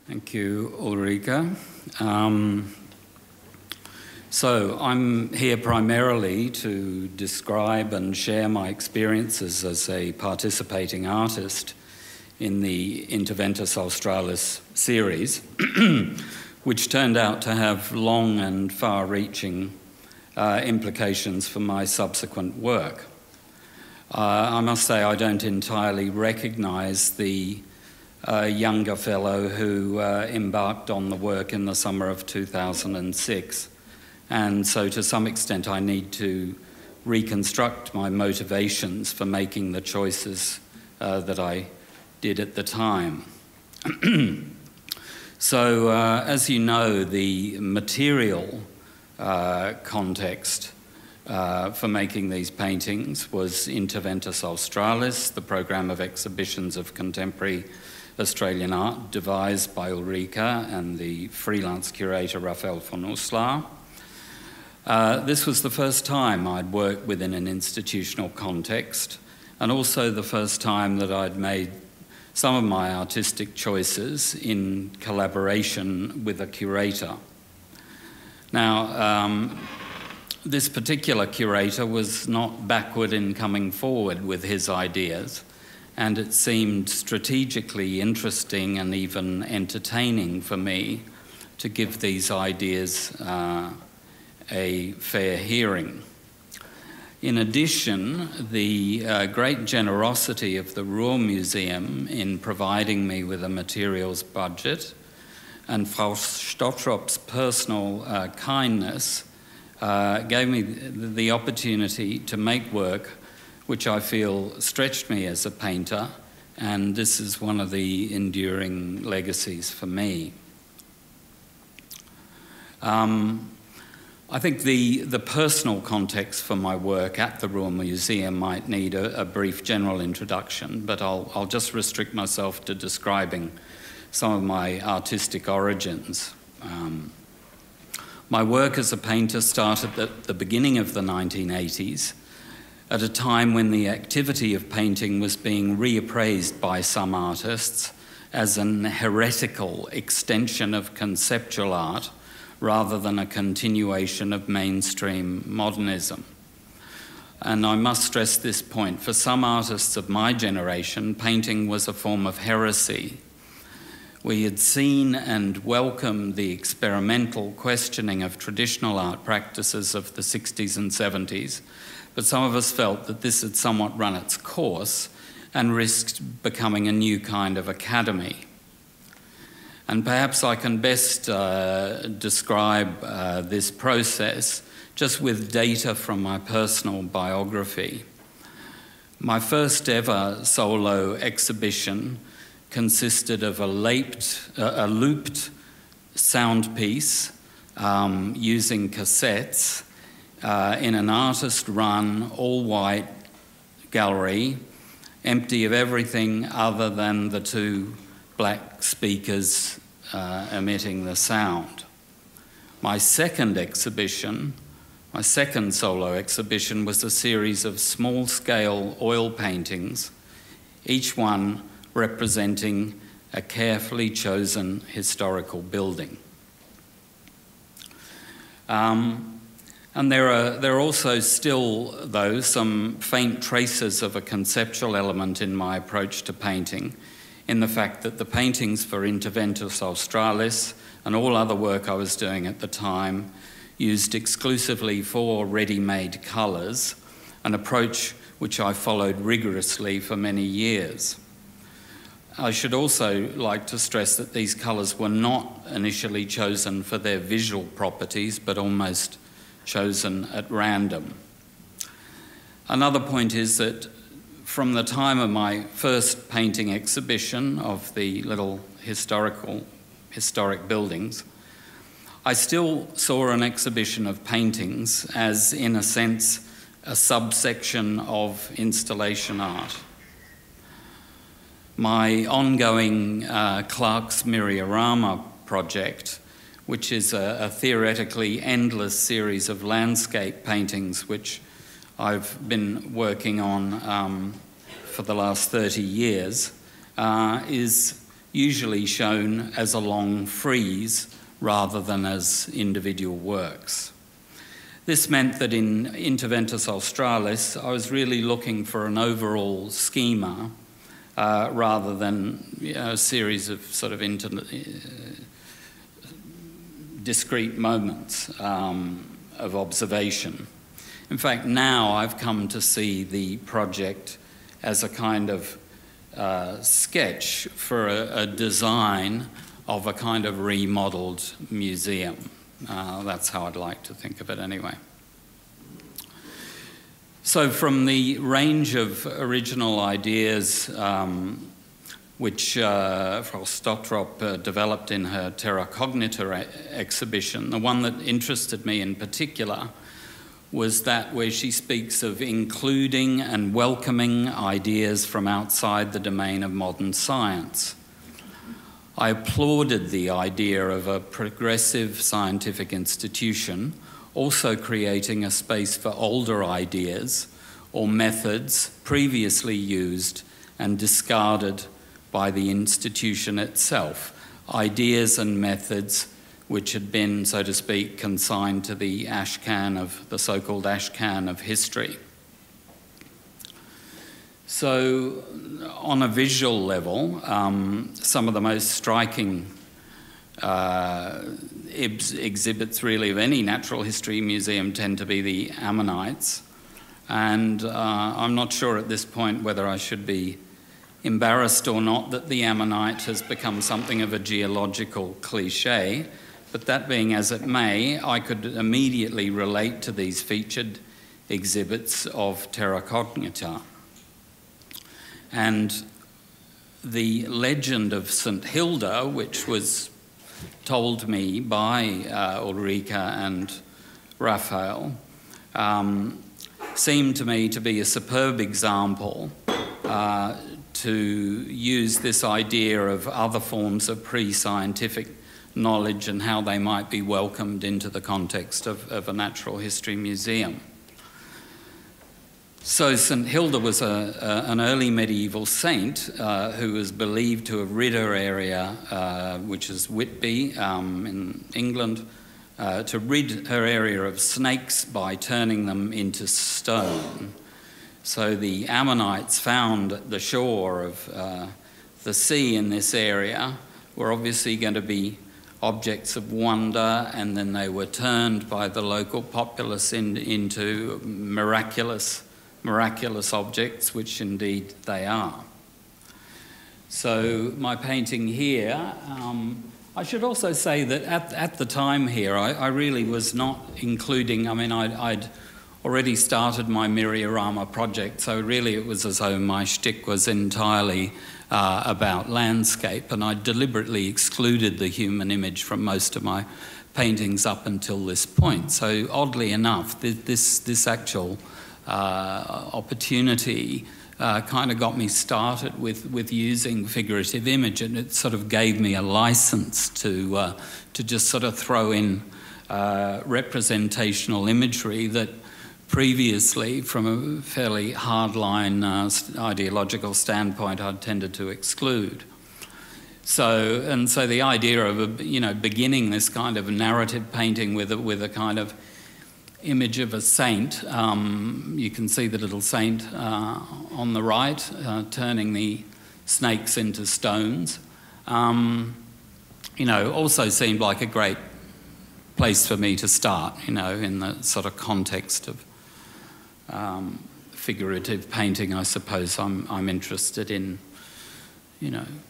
Thank you, Ulrika. So I'm here primarily to describe and share my experiences as a participating artist in the Interventus Australis series, which turned out to have long and far-reaching implications for my subsequent work. I must say I don't entirely recognise the younger fellow who embarked on the work in the summer of 2006. And so to some extent I need to reconstruct my motivations for making the choices that I did at the time. So as you know, the material context for making these paintings was Interventus Australis, the program of exhibitions of contemporary Australian art devised by Ulrika and the freelance curator Raphael von Uslar. This was the first time I'd worked within an institutional context, and also the first time that I'd made some of my artistic choices in collaboration with a curator. Now, this particular curator was not backward in coming forward with his ideas, and it seemed strategically interesting and even entertaining for me to give these ideas a fair hearing. In addition, the great generosity of the Ruhr Museum in providing me with a materials budget and Frau Stottrop's personal kindness gave me the opportunity to make work which I feel stretched me as a painter, and this is one of the enduring legacies for me. I think the personal context for my work at the Ruhr Museum might need a brief general introduction, but I'll just restrict myself to describing some of my artistic origins. My work as a painter started at the beginning of the 1980s, at a time when the activity of painting was being reappraised by some artists as an heretical extension of conceptual art rather than a continuation of mainstream modernism. And I must stress this point, for some artists of my generation, painting was a form of heresy. We had seen and welcomed the experimental questioning of traditional art practices of the 60s and 70s, but some of us felt that this had somewhat run its course and risked becoming a new kind of academy. And perhaps I can best describe this process just with data from my personal biography. My first ever solo exhibition consisted of a looped sound piece using cassettes in an artist-run, all-white gallery, empty of everything other than the two black speakers emitting the sound. My second solo exhibition, was a series of small-scale oil paintings, each one representing a carefully chosen historical building. And there are also still, though, some faint traces of a conceptual element in my approach to painting, in the fact that the paintings for Interventus Australis and all other work I was doing at the time used exclusively 4 ready-made colours, an approach which I followed rigorously for many years. I should also like to stress that these colours were not initially chosen for their visual properties, but almost chosen at random. Another point is that from the time of my first painting exhibition of the little historic buildings, I still saw an exhibition of paintings as, in a sense, a subsection of installation art. My ongoing Clark's Diorama project, which is a theoretically endless series of landscape paintings which I've been working on for the last 30 years, is usually shown as a long frieze rather than as individual works. This meant that in Interventus Australis, I was really looking for an overall schema rather than a series of sort of discrete moments of observation. In fact, now I've come to see the project as a kind of sketch for a design of a kind of remodeled museum. That's how I'd like to think of it anyway. So from the range of original ideas which Frau Stottrop developed in her Terra Cognita exhibition, the one that interested me in particular was that where she speaks of including and welcoming ideas from outside the domain of modern science. I applauded the idea of a progressive scientific institution also creating a space for older ideas or methods previously used and discarded by the institution itself, ideas and methods which had been, so to speak, consigned to the ash can of the so-called ash can of history. So on a visual level, some of the most striking exhibits really of any natural history museum tend to be the ammonites. And I'm not sure at this point whether I should be embarrassed or not that the ammonite has become something of a geological cliche, but that being as it may, I could immediately relate to these featured exhibits of Terra Cognita. And the legend of St. Hilda, which was told me by Ulrika and Raphael, seemed to me to be a superb example to use this idea of other forms of pre-scientific knowledge and how they might be welcomed into the context of a natural history museum. So St. Hilda was an early medieval saint who was believed to have rid her area, which is Whitby in England, to rid her area of snakes by turning them into stone. So the ammonites found at the shore of the sea in this area were obviously going to be objects of wonder, and then they were turned by the local populace into miraculous objects, which indeed they are. So my painting here, I should also say that at the time here, I really was not including, I mean, I'd already started my Diorama project, so really it was as though my shtick was entirely about landscape, and I deliberately excluded the human image from most of my paintings up until this point. So oddly enough, this actual opportunity kind of got me started with using figurative image, and it sort of gave me a license to just sort of throw in representational imagery that previously, from a fairly hardline ideological standpoint, I'd tended to exclude. So the idea of beginning this kind of narrative painting with a kind of image of a saint. You can see the little saint on the right, turning the snakes into stones. Also seemed like a great place for me to start, in the sort of context of figurative painting. I suppose I'm interested in,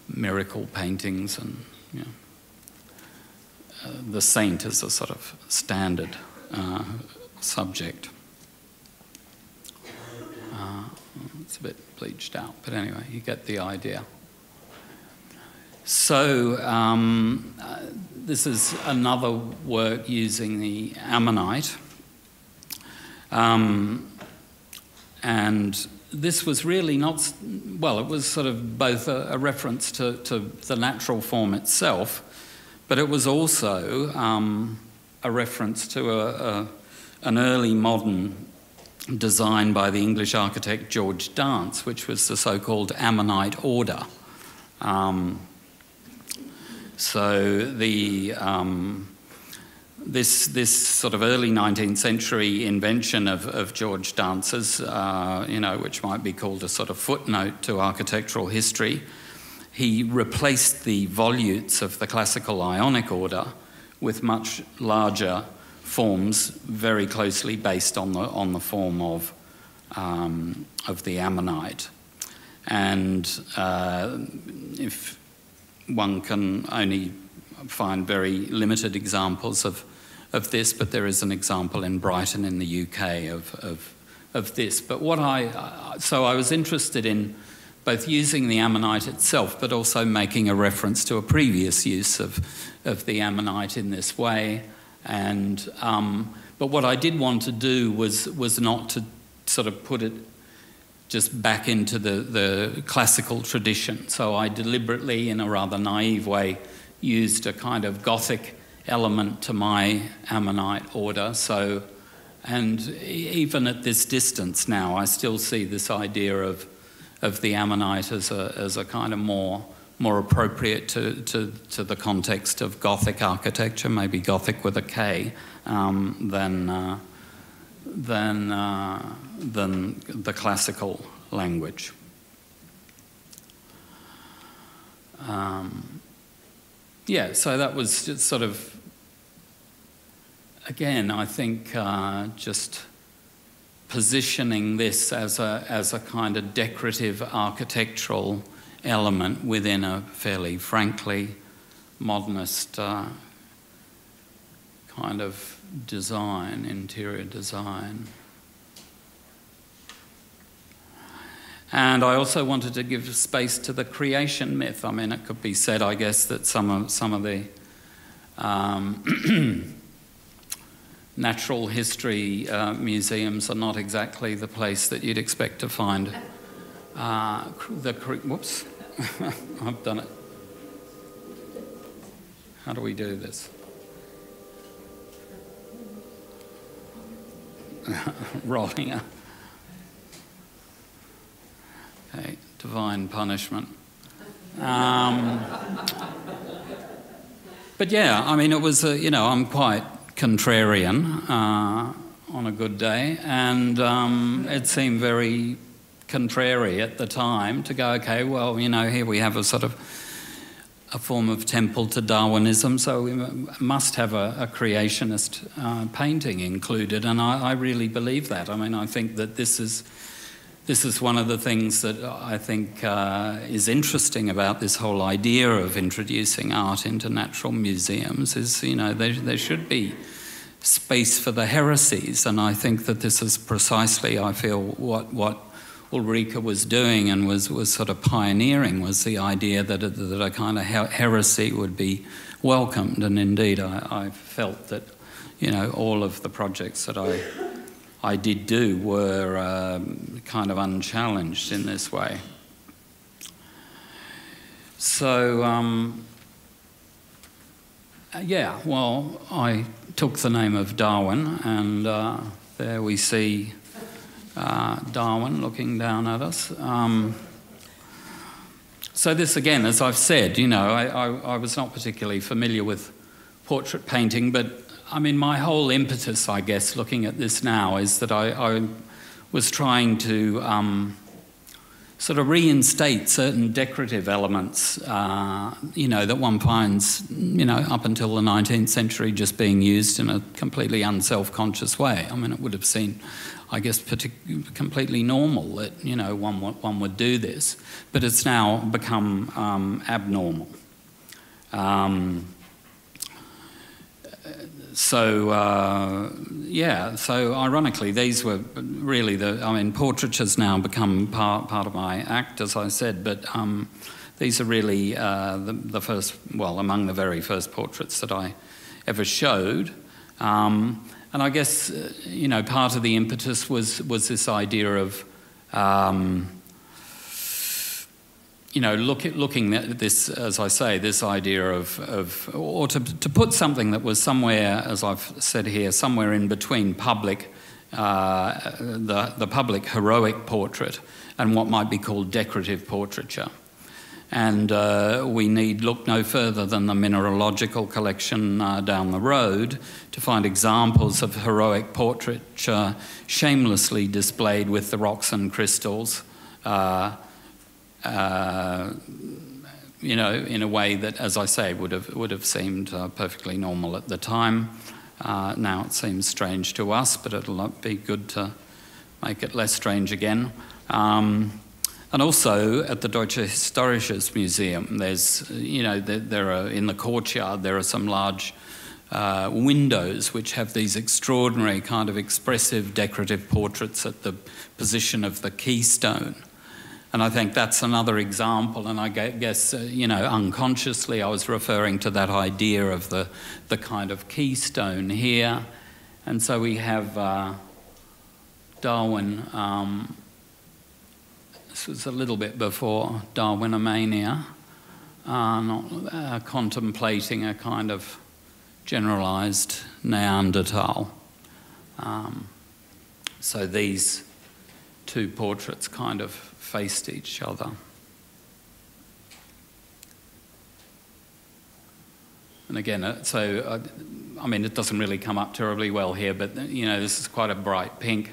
miracle paintings and, the saint as a sort of standard subject. It's a bit bleached out, but anyway, you get the idea. So this is another work using the ammonite. And this was really not, well, it was sort of both a reference to the natural form itself, but it was also a reference to an early modern design by the English architect George Dance, which was the so-called ammonite order. So this sort of early 19th century invention of George Dancer's, which might be called a sort of footnote to architectural history, he replaced the volutes of the classical Ionic order with much larger forms, very closely based on the form of the ammonite. And if one can only find very limited examples of this, but there is an example in Brighton in the UK of this. But so I was interested in both using the ammonite itself, but also making a reference to a previous use of the ammonite in this way. And but what I did want to do was not to sort of put it just back into the classical tradition. So I deliberately, in a rather naive way, used a kind of Gothic element to my ammonite order. So, and even at this distance now, I still see this idea of the ammonite as a kind of more appropriate to the context of Gothic architecture, maybe Gothic with a K, than the classical language. So that was just sort of, again, I think just positioning this as a kind of decorative architectural element within a fairly frankly modernist kind of design, interior design. And I also wanted to give space to the creation myth. I mean, it could be said, I guess, that some of the natural history museums are not exactly the place that you'd expect to find whoops, I've done it. How do we do this? Rolling up. Okay, divine punishment. But yeah, I mean, it was, I'm quite contrarian on a good day, and it seemed very contrary at the time to go, okay, well, here we have a sort of a form of temple to Darwinism, so we must have a creationist painting included, and I really believe that. I mean, I think that this is one of the things that I think is interesting about this whole idea of introducing art into natural museums is, there should be space for the heresies, and I think that this is precisely, I feel, what Ulrike was doing and was sort of pioneering, was the idea that a kind of heresy would be welcomed, and indeed I felt that, all of the projects that I did do were kind of unchallenged in this way. So, I took the name of Darwin, and there we see Darwin looking down at us. So this, again, as I've said, I was not particularly familiar with portrait painting, but I mean, my whole impetus, I guess, looking at this now, is that I was trying to sort of reinstate certain decorative elements, that one finds, up until the 19th century just being used in a completely unself-conscious way. I mean, it would have seemed, I guess, completely normal that, one would do this, but it's now become abnormal. So ironically, these were really portraiture's now become part of my act, as I said, but these are really the first, among the very first portraits that I ever showed. And I guess, part of the impetus was this idea of, looking at this, as I say, this idea or to put something that was somewhere, as I've said here, somewhere in between public, the public heroic portrait and what might be called decorative portraiture. And we need look no further than the mineralogical collection down the road to find examples of heroic portraiture shamelessly displayed with the rocks and crystals, you know, in a way that, as I say, would have seemed perfectly normal at the time. Now it seems strange to us, but it'll be good to make it less strange again. And also at the Deutsche Historisches Museum, there's, you know, there are, in the courtyard, there are some large windows which have these extraordinary kind of expressive decorative portraits at the position of the keystone. And I think that's another example, and I guess, you know, unconsciously I was referring to that idea of the kind of keystone here. And so we have Darwin, this was a little bit before Darwinomania, contemplating a kind of generalized Neanderthal. So these two portraits kind of faced each other. And again, I mean, it doesn't really come up terribly well here, but, you know, this is quite a bright pink,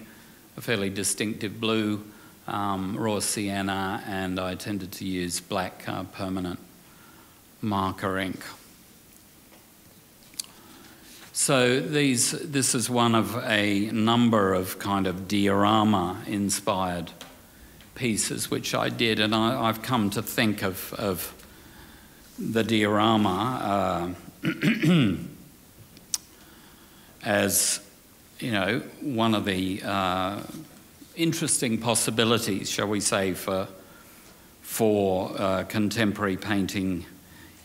a fairly distinctive blue, raw sienna, and I tended to use black permanent marker ink. So this is one of a number of kind of diorama-inspired pieces which I did, and I've come to think of the diorama as, you know, one of the interesting possibilities, shall we say, for contemporary painting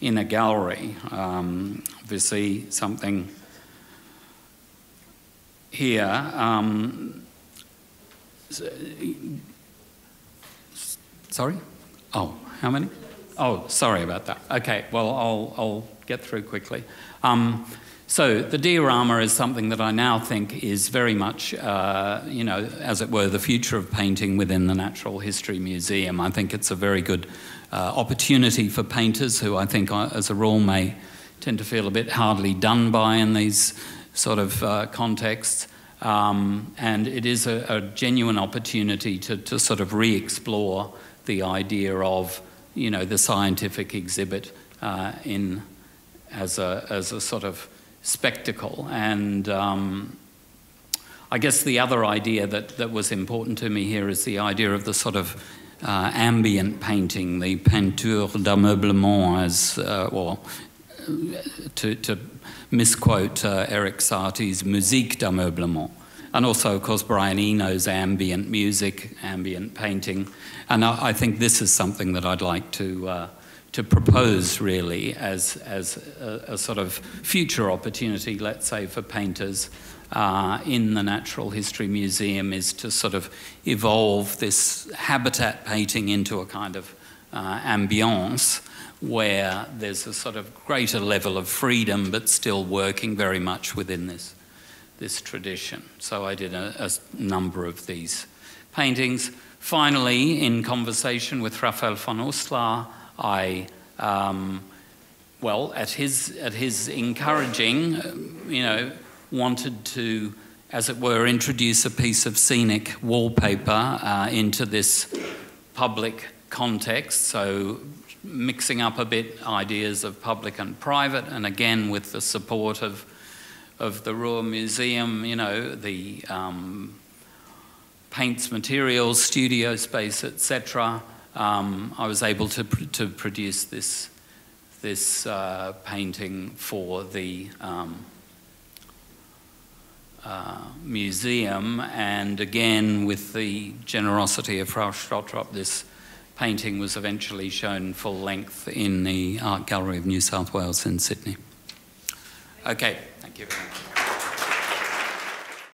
in a gallery. Obviously, something here. Sorry? Oh, how many? Oh, sorry about that. Okay, well, I'll get through quickly. So the diorama is something that I now think is very much, you know, as it were, the future of painting within the Natural History Museum. I think it's a very good opportunity for painters who I think, as a rule, may tend to feel a bit hardly done by in these sort of contexts. And it is a genuine opportunity to sort of re-explore the idea of, you know, the scientific exhibit as a sort of spectacle. And I guess the other idea that was important to me here is the idea of the sort of ambient painting, the peinture d'ameublement, as or to misquote Eric Satie's musique d'ameublement. And also, of course, Brian Eno's ambient music, ambient painting. And I think this is something that I'd like to propose, really, as a sort of future opportunity, let's say, for painters in the Natural History Museum, is to sort of evolve this habitat painting into a kind of ambience where there's a sort of greater level of freedom, but still working very much within this tradition. So I did a number of these paintings. Finally, in conversation with Raphael von Uslar, I, well, at his encouraging, you know, wanted to, as it were, introduce a piece of scenic wallpaper into this public context. So mixing up a bit ideas of public and private, and again with the support of the Ruhr Museum, you know, the paints, materials, studio space, etc. I was able to produce this painting for the museum, and again with the generosity of Frau Strottrop, this painting was eventually shown full length in the Art Gallery of New South Wales in Sydney. Okay, thank you very much.